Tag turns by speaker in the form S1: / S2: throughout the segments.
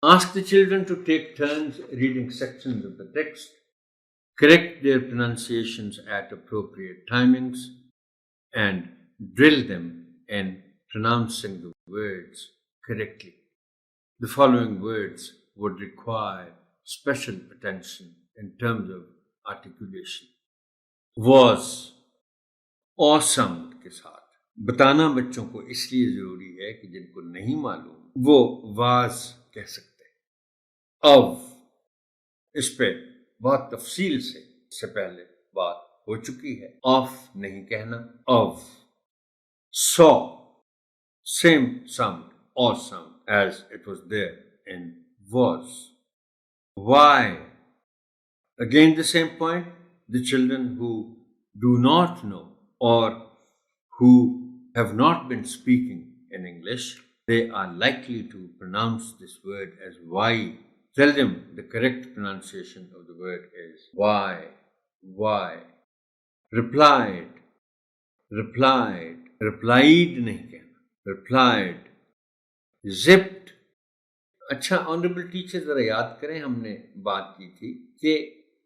S1: Ask the children to take turns reading sections of the text, correct their pronunciations at appropriate timings, and drill them in pronouncing the words correctly. The following words would require special attention in terms of articulation. Was और sound के साथ बताना बच्चों को इसलिए जरूरी है कि जिनको नहीं मालूम वो वाज कह सकते हैं। अब इस पे बहुत तफसील से इससे पहले बात हो चुकी है। ऑफ नहीं कहना, ऑफ। सॉ, सेम साउंड और sound as it was there in was. Why, again the same point, the children who do not know or who have not been speaking in English, they are likely to pronounce this word as why. Tell them the correct pronunciation of the word is why, why. Replied, replied, replied नहीं कहना, replied. Zipped. अच्छा, honourable teacher जरा याद करें, हमने बात की थी कि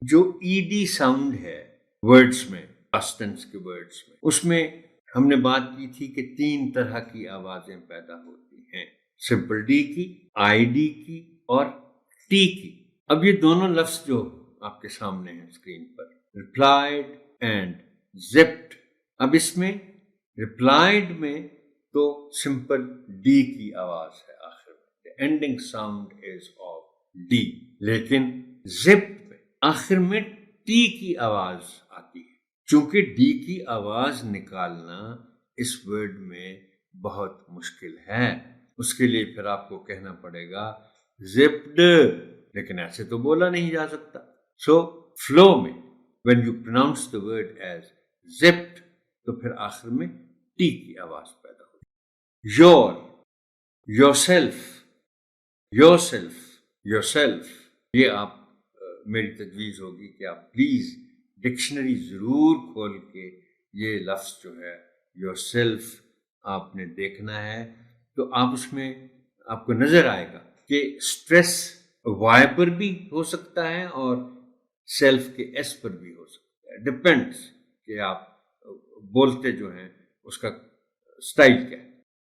S1: जो ईडी साउंड है वर्ड्स में, पास्ट टेंस के वर्ड्स में, उसमें हमने बात की थी कि 3 तरह की आवाजें पैदा होती हैं, सिंपल डी की, आईडी की और टी की। अब ये दोनों लफ्ज जो आपके सामने हैं स्क्रीन पर, रिप्लाइड एंड जिप्ड। अब इसमें रिप्लाइड में तो सिंपल डी की आवाज है आखिर में, the ending sound is of D, लेकिन जिप्ड में आखिर में टी की आवाज आती है। चूंकि डी की आवाज निकालना इस वर्ड में बहुत मुश्किल है, उसके लिए फिर आपको कहना पड़ेगा जिप्ड, लेकिन ऐसे तो बोला नहीं जा सकता। सो फ्लो में when you pronounce the word as zipped तो फिर आखिर में टी की आवाज पैदा होगी। योर, योरसेल्फ, योरसेल्फ, योरसेल्फ, ये आप मेरी तजवीज़ होगी कि आप प्लीज़ डिक्शनरी ज़रूर खोल के ये लफ्ज़ जो है योरसेल्फ आपने देखना है, तो आप उसमें आपको नज़र आएगा कि स्ट्रेस वाई पर भी हो सकता है और सेल्फ के एस पर भी हो सकता है, डिपेंड्स कि आप बोलते जो हैं उसका स्टाइल क्या है।